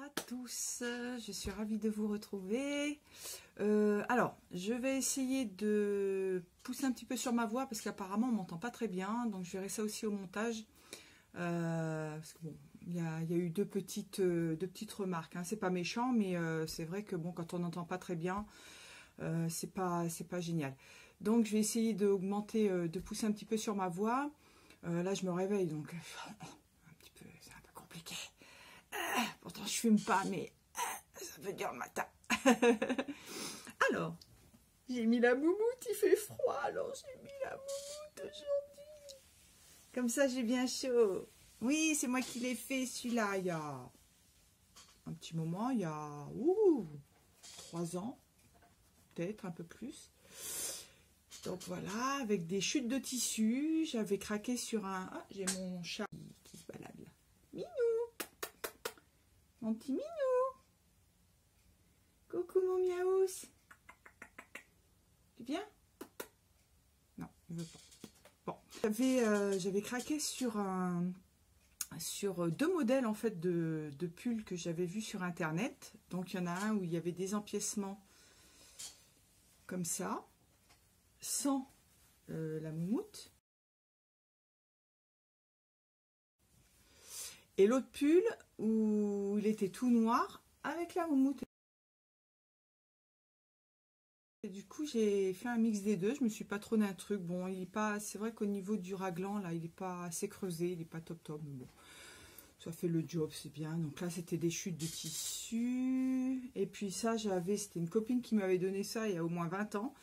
à tous, je suis ravie de vous retrouver. Alors, je vais essayer de pousser un petit peu sur ma voix parce qu'apparemment on m'entend pas très bien, donc je verrai ça aussi au montage. Parce que bon, il y a eu deux petites remarques, hein. C'est pas méchant, mais c'est vrai que bon, quand on n'entend pas très bien, c'est pas génial. Donc je vais essayer d'augmenter, de pousser un petit peu sur ma voix. Là, je me réveille, donc un petit peu, c'est un peu compliqué. Pourtant, je fume pas, mais ça veut dire le matin. Alors, j'ai mis la moumoute, il fait froid, alors j'ai mis la moumoute aujourd'hui. Comme ça, j'ai bien chaud. Oui, c'est moi qui l'ai fait, celui-là, il y a un petit moment, il y a 3 ans, peut-être un peu plus. Donc voilà, avec des chutes de tissu, j'avais craqué sur un... Ah, j'ai mon chat qui se balade là. Minou! Mon petit minou! Coucou mon miaous! Tu viens? Non, il veut pas. Bon, j'avais craqué sur deux modèles en fait de pulls que j'avais vus sur internet. Donc il y en a un où il y avait des empiècements comme ça, sans la moumoute. Et l'autre pull où il était tout noir avec la moumoute. Et du coup, j'ai fait un mix des deux. Je me suis pas trôné un truc. Bon, il est pas. C'est vrai qu'au niveau du raglan, là, il n'est pas assez creusé. Il n'est pas top top. Mais bon, ça fait le job, c'est bien. Donc là, c'était des chutes de tissu. Et puis ça, c'était une copine qui m'avait donné ça il y a au moins 20 ans.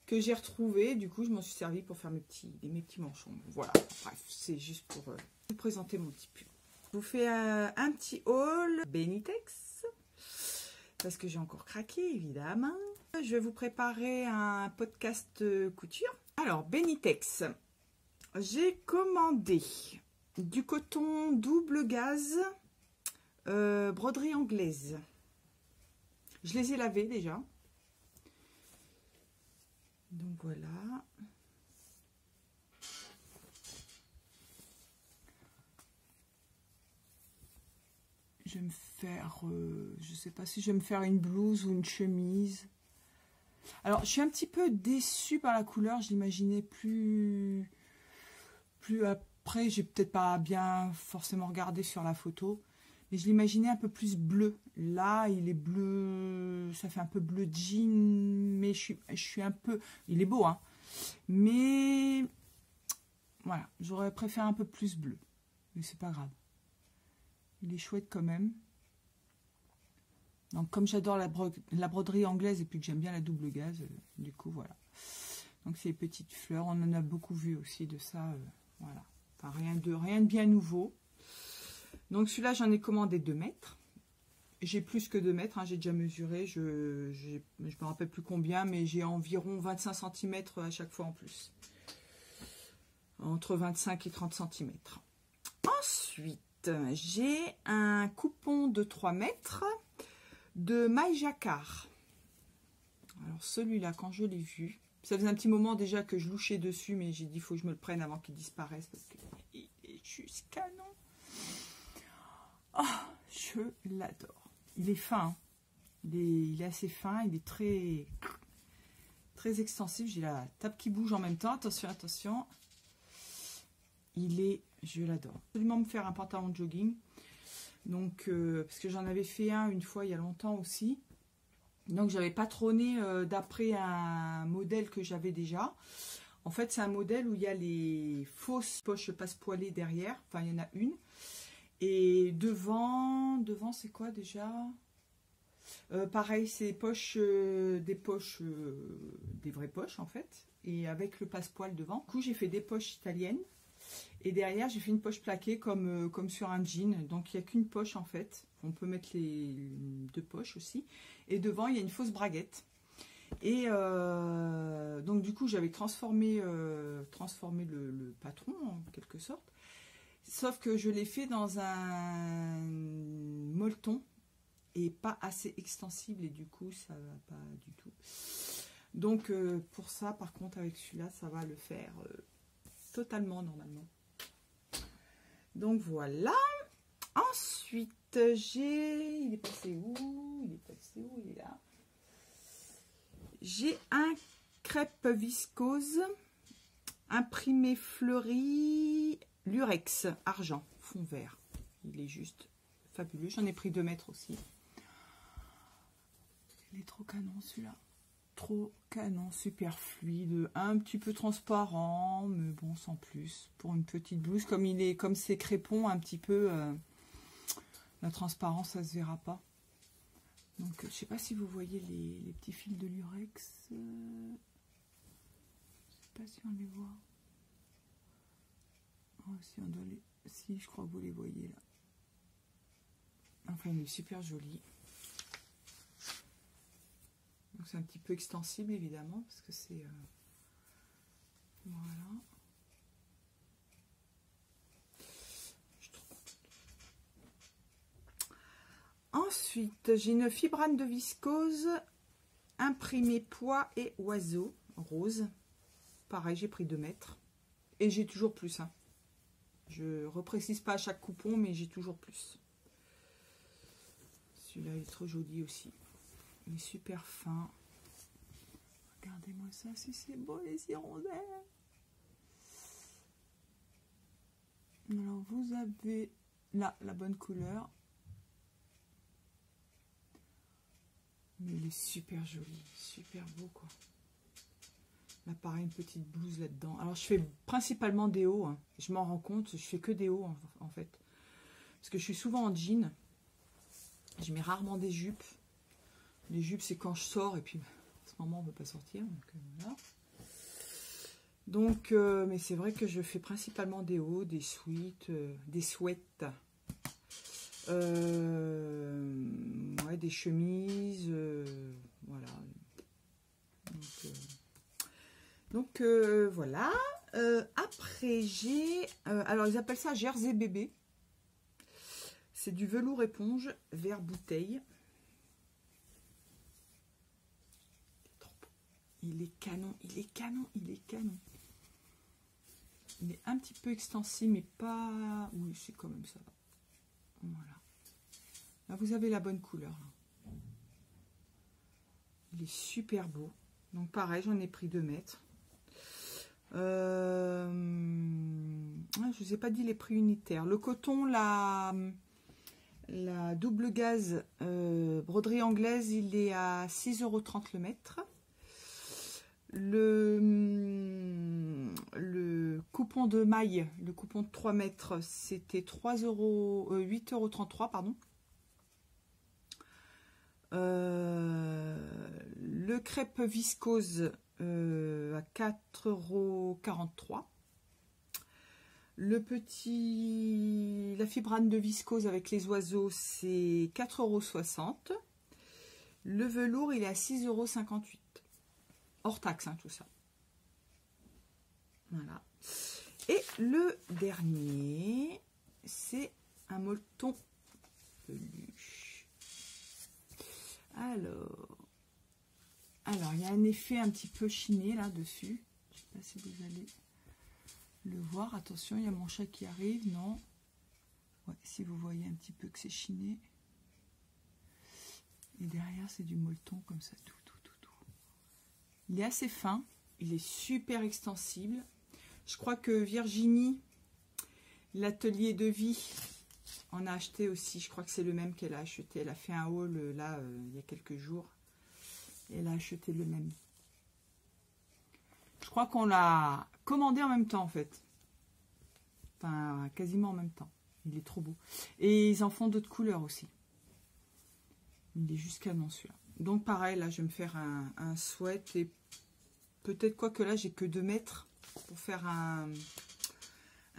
Que j'ai retrouvé. Du coup, je m'en suis servi pour faire mes petits manchons. Voilà. Bref, c'est juste pour vous présenter mon petit pull. Je vous fais un petit haul Benitex. Parce que j'ai encore craqué, évidemment. Je vais vous préparer un podcast couture. Alors, Benitex. J'ai commandé du coton double gaze broderie anglaise. Je les ai lavés déjà. Donc voilà. Je vais me faire, je sais pas si je vais me faire une blouse ou une chemise. Alors, je suis un petit peu déçue par la couleur. Je l'imaginais plus après. J'ai peut-être pas bien forcément regardé sur la photo, mais je l'imaginais un peu plus bleu. Là, il est bleu. Ça fait un peu bleu jean, mais je suis un peu. Il est beau, hein. Mais voilà, j'aurais préféré un peu plus bleu, mais c'est pas grave. Il est chouette quand même. Donc comme j'adore la broderie anglaise et puis que j'aime bien la double gaze, du coup voilà. Donc c'est les petites fleurs, on en a beaucoup vu aussi de ça, voilà. Enfin rien de bien nouveau. Donc celui-là j'en ai commandé 2 mètres. J'ai plus que 2 mètres, hein, j'ai déjà mesuré, je me rappelle plus combien, mais j'ai environ 25 cm à chaque fois en plus. Entre 25 et 30 cm. Ensuite, j'ai un coupon de 3 mètres de maille jacquard. Alors celui-là, quand je l'ai vu, ça faisait un petit moment déjà que je louchais dessus, mais j'ai dit il faut que je me le prenne avant qu'il disparaisse parce qu'il est juste canon. Oh, je l'adore. Il est fin, hein. Il est assez fin, il est très extensif. J'ai la table qui bouge en même temps. Attention, attention. Je l'adore. Absolument me faire un pantalon de jogging. Donc, parce que j'en avais fait un une fois il y a longtemps aussi. Donc, j'avais pas trôné d'après un modèle que j'avais déjà. En fait, c'est un modèle où il y a les fausses poches passe-poilées derrière. Enfin, il y en a une. Et devant c'est quoi déjà? Pareil, c'est des vraies poches en fait. Et avec le passepoil devant. Du coup, j'ai fait des poches italiennes. Et derrière, j'ai fait une poche plaquée comme sur un jean. Donc, il n'y a qu'une poche en fait. On peut mettre les 2 poches aussi. Et devant, il y a une fausse braguette. Et donc, du coup, j'avais transformé le patron en quelque sorte. Sauf que je l'ai fait dans un molleton et pas assez extensible. Et du coup, ça va pas du tout. Donc, pour ça, par contre, avec celui-là, ça va le faire totalement normalement. Donc voilà. Ensuite, j'ai... Il est passé où? Il est passé où? Il est là. J'ai un crêpe viscose imprimé fleuri lurex argent fond vert. Il est juste fabuleux. J'en ai pris 2 mètres aussi. Il est trop canon celui-là. Trop canon, super fluide, un petit peu transparent, mais bon, sans plus. Pour une petite blouse, comme c'est crépon, un petit peu, la transparence, ça se verra pas. Donc, je sais pas si vous voyez les petits fils de lurex. Je sais pas si on les voit. Oh, si, on doit les... si, je crois que vous les voyez là. Enfin, il est super joli. Donc c'est un petit peu extensible évidemment parce que c'est voilà. Je suis trop contente. Ensuite j'ai une fibrane de viscose imprimée pois et oiseau rose. Pareil, j'ai pris 2 mètres et j'ai toujours plus. Hein. Je reprécise pas à chaque coupon, mais j'ai toujours plus. Celui-là est trop joli aussi. Il est super fin. Regardez-moi ça, si c'est beau les hirondelles. Alors vous avez là la bonne couleur. Mais il est super joli, super beau quoi. Là pareil, une petite blouse là-dedans. Alors je fais principalement des hauts. Hein. Je m'en rends compte, je fais que des hauts en fait. Parce que je suis souvent en jean. Je mets rarement des jupes. Les jupes, c'est quand je sors et puis à ce moment, on ne veut pas sortir. Donc, voilà. Donc mais c'est vrai que je fais principalement des hauts, des sweats, des sweats, ouais, des chemises, voilà. Donc voilà. Après, j'ai... alors, ils appellent ça jersey bébé. C'est du velours éponge vert bouteille. Il est canon, il est canon, il est canon. Il est un petit peu extensible, mais pas... Oui, c'est quand même ça. Voilà. Là, vous avez la bonne couleur. Là. Il est super beau. Donc, pareil, j'en ai pris 2 mètres. Je ne vous ai pas dit les prix unitaires. Le coton, la double gaze broderie anglaise, il est à 6,30 € le mètre. Le coupon de maille, le coupon de 3 mètres, c'était 8,33 €, pardon. Le crêpe viscose à 4,43 €. La fibrane de viscose avec les oiseaux, c'est 4,60 €. Le velours, il est à 6,58 €. Hors taxe, hein, tout ça. Voilà. Et le dernier, c'est un molleton peluche. Alors, il y a un effet un petit peu chiné là dessus. Je ne sais pas si vous allez le voir. Attention, il y a mon chat qui arrive. Non. Ouais, si vous voyez un petit peu que c'est chiné. Et derrière, c'est du molleton comme ça, tout. Il est assez fin, il est super extensible. Je crois que Virginie, l'atelier de vie, en a acheté aussi. Je crois que c'est le même qu'elle a acheté. Elle a fait un haul là il y a quelques jours. Et elle a acheté le même. Je crois qu'on l'a commandé en même temps en fait. Enfin, quasiment en même temps. Il est trop beau. Et ils en font d'autres couleurs aussi. Il est juste canon celui-là. Donc pareil, là je vais me faire un sweat et peut-être quoi que là j'ai que 2 mètres pour faire un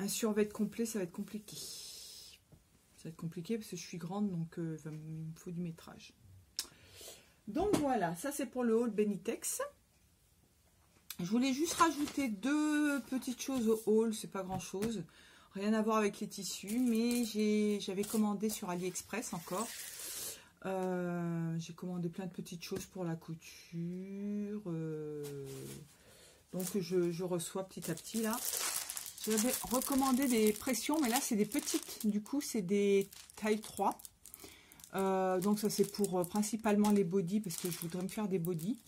survêt complet, ça va être compliqué. Ça va être compliqué parce que je suis grande donc il me faut du métrage. Donc voilà, ça c'est pour le haul Benitex. Je voulais juste rajouter 2 petites choses au haul, c'est pas grand chose. Rien à voir avec les tissus, mais j'avais commandé sur AliExpress encore. J'ai commandé plein de petites choses pour la couture. Donc je reçois petit à petit là. J'avais recommandé des pressions, mais là c'est des petites. Du coup c'est des tailles 3. Donc ça c'est pour principalement les bodys, parce que je voudrais me faire des bodys.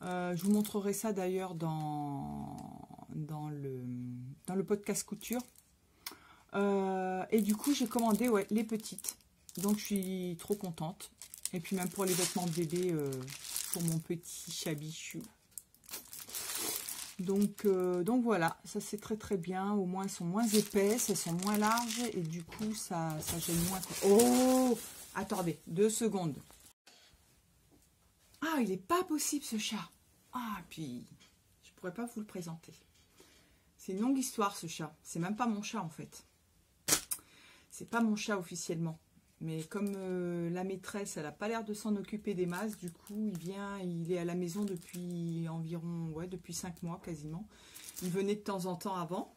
Je vous montrerai ça d'ailleurs dans le podcast couture. Et du coup j'ai commandé les petites. Donc je suis trop contente. Et puis même pour les vêtements de bébé, pour mon petit chabichou. Donc voilà, ça c'est très très bien. Au moins elles sont moins épaisses, elles sont moins larges. Et du coup ça gêne moins. Oh, attendez, 2 secondes. Ah, il n'est pas possible ce chat. Ah, puis je pourrais pas vous le présenter. C'est une longue histoire ce chat. C'est même pas mon chat en fait. C'est pas mon chat officiellement. Mais comme la maîtresse, elle n'a pas l'air de s'en occuper des masses, du coup, il est à la maison depuis environ, depuis 5 mois quasiment. Il venait de temps en temps avant.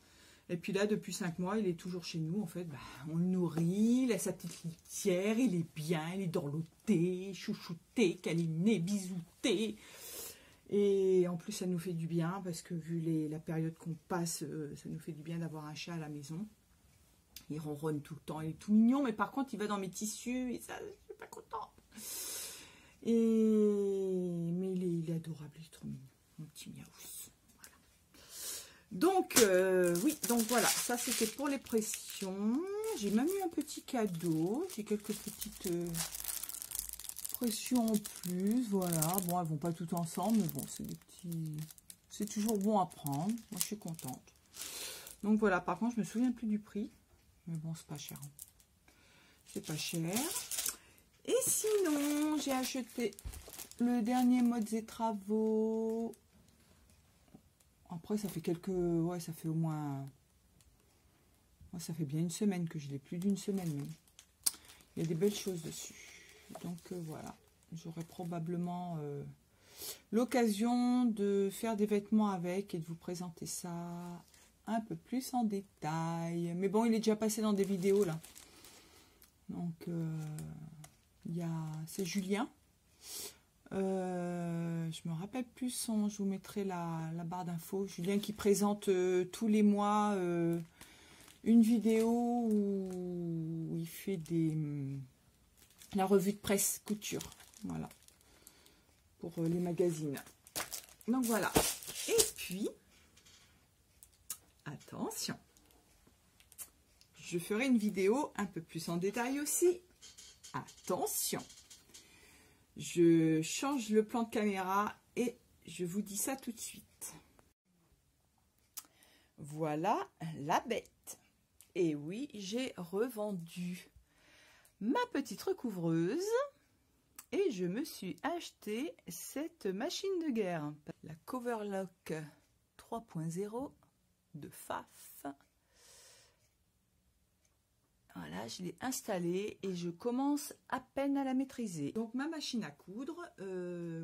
Et puis là, depuis 5 mois, il est toujours chez nous. En fait, on le nourrit, il a sa petite litière, il est bien, il est dorloté, chouchouté, câliné, bisouté. Et en plus, ça nous fait du bien, parce que vu la période qu'on passe, ça nous fait du bien d'avoir un chat à la maison. Il ronronne tout le temps, il est tout mignon, mais par contre, il va dans mes tissus, et ça, je suis pas contente. Mais il est adorable, il est trop mignon, mon petit miaous. Voilà. Donc, oui, donc voilà, ça c'était pour les pressions. J'ai même eu un petit cadeau, j'ai quelques petites pressions en plus, voilà. Bon, elles vont pas toutes ensemble, mais bon, c'est des petits... C'est toujours bon à prendre, moi je suis contente. Donc voilà, par contre, je me souviens plus du prix. Mais bon, c'est pas cher. C'est pas cher. Et sinon, j'ai acheté le dernier Modes et Travaux. Après, ça fait quelques... Ouais, ça fait au moins... Ouais, ça fait bien une semaine que je l'ai. Plus d'une semaine même. Il y a des belles choses dessus. Donc, voilà. J'aurai probablement l'occasion de faire des vêtements avec et de vous présenter ça un peu plus en détail. Mais bon, il est déjà passé dans des vidéos là. Donc c'est Julien. Je me rappelle plus son, je vous mettrai la barre d'infos. Julien qui présente tous les mois une vidéo où il fait la revue de presse couture. Voilà. Pour les magazines. Donc voilà. Et puis attention, je ferai une vidéo un peu plus en détail aussi. Attention, je change le plan de caméra et je vous dis ça tout de suite. Voilà la bête. Et oui, j'ai revendu ma petite recouvreuse et je me suis acheté cette machine de guerre, la Coverlock 3.0 de Pfaff. Voilà, je l'ai installée et je commence à peine à la maîtriser. Donc ma machine à coudre,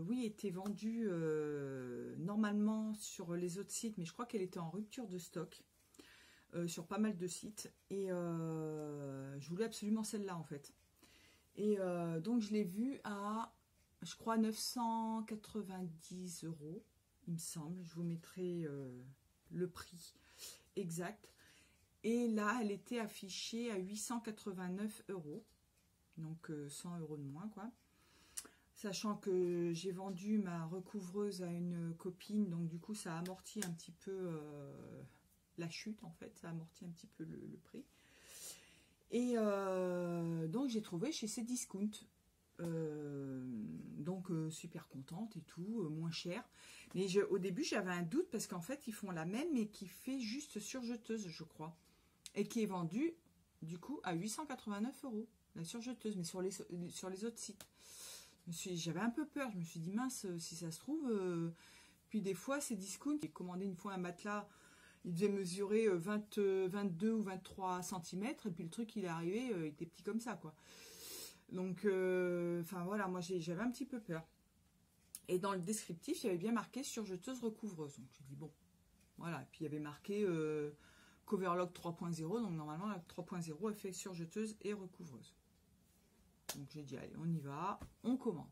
oui, était vendue normalement sur les autres sites, mais je crois qu'elle était en rupture de stock sur pas mal de sites. Et je voulais absolument celle-là en fait. Et donc je l'ai vue à, je crois, 990 €, il me semble. Je vous mettrai le prix exact. Et là, elle était affichée à 889 €. Donc 100 € de moins, quoi. Sachant que j'ai vendu ma recouvreuse à une copine, donc du coup, ça amortit un petit peu la chute, en fait. Ça amortit un petit peu le prix. Et donc, j'ai trouvé chez Cdiscount. Donc super contente et tout, moins cher. Mais au début j'avais un doute parce qu'en fait ils font la même mais qui fait juste surjeteuse je crois. Et qui est vendue du coup à 889 € la surjeteuse, mais sur les autres sites. J'avais un peu peur, je me suis dit mince si ça se trouve. Puis des fois c'est Cdiscount. J'ai commandé une fois un matelas, il devait mesurer 22 ou 23 cm et puis le truc il est arrivé, il était petit comme ça quoi. Donc, enfin voilà, moi j'avais un petit peu peur. Et dans le descriptif, il y avait bien marqué surjeteuse recouvreuse. Donc j'ai dit bon, voilà. Et puis il y avait marqué Coverlock 3.0. Donc normalement la 3.0 elle fait surjeteuse et recouvreuse. Donc j'ai dit allez, on y va, on commande.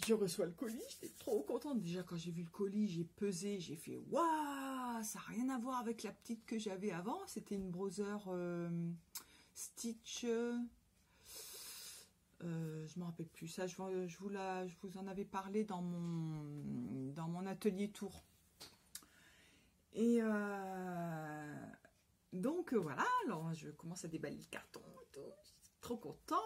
Je reçois le colis, j'étais trop contente. Déjà quand j'ai vu le colis, j'ai pesé, j'ai fait waouh, ça n'a rien à voir avec la petite que j'avais avant. C'était une Brother Stitch. Je me rappelle plus. Ça, je vous en avais parlé dans mon atelier tour. Et donc voilà, alors je commence à déballer le carton et tout. Je suis trop contente.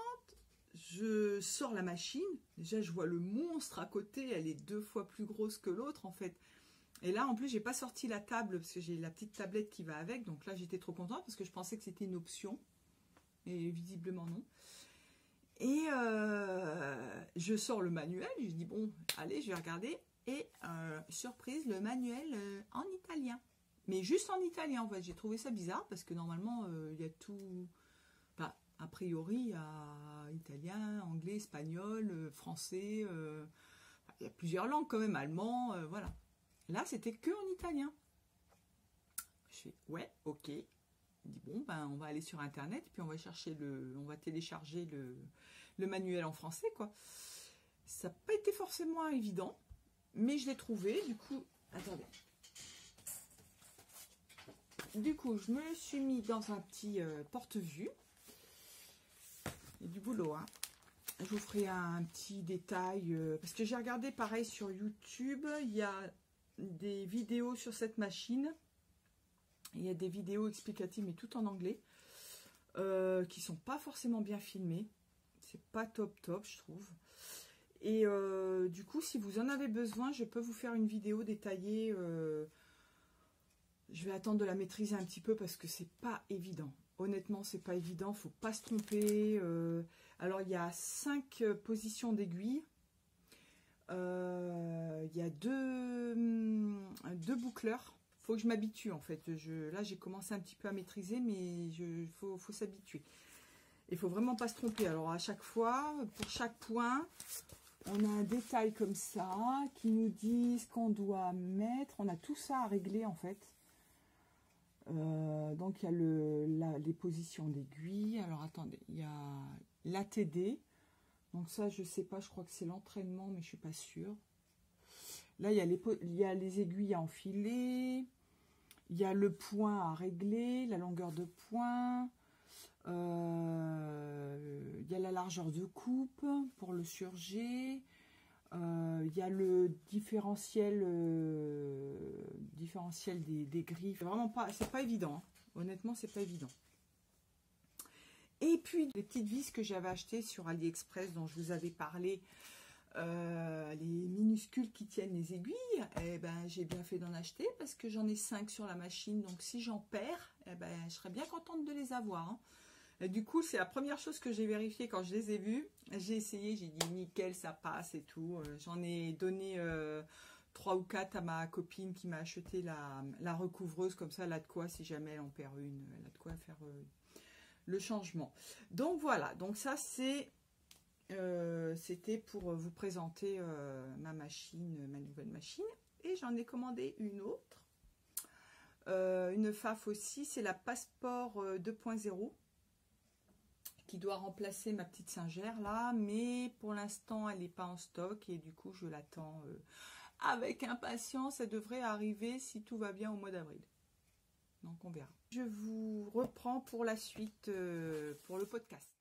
Je sors la machine. Déjà, je vois le monstre à côté. Elle est 2 fois plus grosse que l'autre en fait. Et là, en plus, j'ai pas sorti la table parce que j'ai la petite tablette qui va avec. Donc là, j'étais trop contente parce que je pensais que c'était une option. Et visiblement non. Et je sors le manuel. Je dis bon, allez, je vais regarder. Et surprise, le manuel en italien. Mais juste en italien en fait. J'ai trouvé ça bizarre parce que normalement, il y a tout... Enfin, a priori, il y a italien, anglais, espagnol, français. Il y a plusieurs langues quand même, allemand, voilà. Là, c'était que en italien. Je fais, ouais, ok. Il dit, bon, ben, on va aller sur Internet, puis on va télécharger le manuel en français, quoi. Ça n'a pas été forcément évident, mais je l'ai trouvé, du coup, attendez. Du coup, je me suis mis dans un petit porte-vue. Il y a du boulot, hein. Je vous ferai un petit détail, parce que j'ai regardé pareil sur YouTube, il y a des vidéos sur cette machine, il y a des vidéos explicatives, mais tout en anglais, qui sont pas forcément bien filmées, c'est pas top, je trouve. Et du coup, si vous en avez besoin, je peux vous faire une vidéo détaillée. Je vais attendre de la maîtriser un petit peu parce que c'est pas évident. Honnêtement, c'est pas évident, faut pas se tromper. Alors, il y a 5 positions d'aiguille. Il y a deux boucleurs. Faut que je m'habitue en fait. Là, j'ai commencé un petit peu à maîtriser, mais faut s'habituer. Il faut vraiment pas se tromper. Alors, à chaque fois, pour chaque point, on a un détail comme ça qui nous dit ce qu'on doit mettre. On a tout ça à régler en fait. Donc il y a les positions d'aiguille. Alors attendez, il y a l'ATD. Donc ça je sais pas, je crois que c'est l'entraînement, mais je suis pas sûre. Là il y a les aiguilles à enfiler. Il y a le point à régler, la longueur de point. Il y a la largeur de coupe pour le surjet. Il y a le différentiel des griffes. C'est vraiment pas, c'est pas évident. Hein. Honnêtement, c'est pas évident. Et puis, les petites vis que j'avais achetées sur AliExpress, dont je vous avais parlé, les minuscules qui tiennent les aiguilles, eh ben, j'ai bien fait d'en acheter parce que j'en ai 5 sur la machine. Donc, si j'en perds, eh ben, je serais bien contente de les avoir. Hein. Et du coup, c'est la première chose que j'ai vérifiée quand je les ai vues. J'ai essayé, j'ai dit nickel, ça passe et tout. J'en ai donné 3 ou 4 à ma copine qui m'a acheté la recouvreuse. Comme ça, elle a de quoi, si jamais elle en perd une, elle a de quoi faire le changement. Donc voilà, donc ça c'était pour vous présenter ma nouvelle machine. Et j'en ai commandé une autre. Une FAF aussi, c'est la Passport 2.0. Qui doit remplacer ma petite singère là, mais pour l'instant elle n'est pas en stock et du coup je l'attends avec impatience. Elle devrait arriver si tout va bien au mois d'avril, donc on verra. Je vous reprends pour la suite pour le podcast.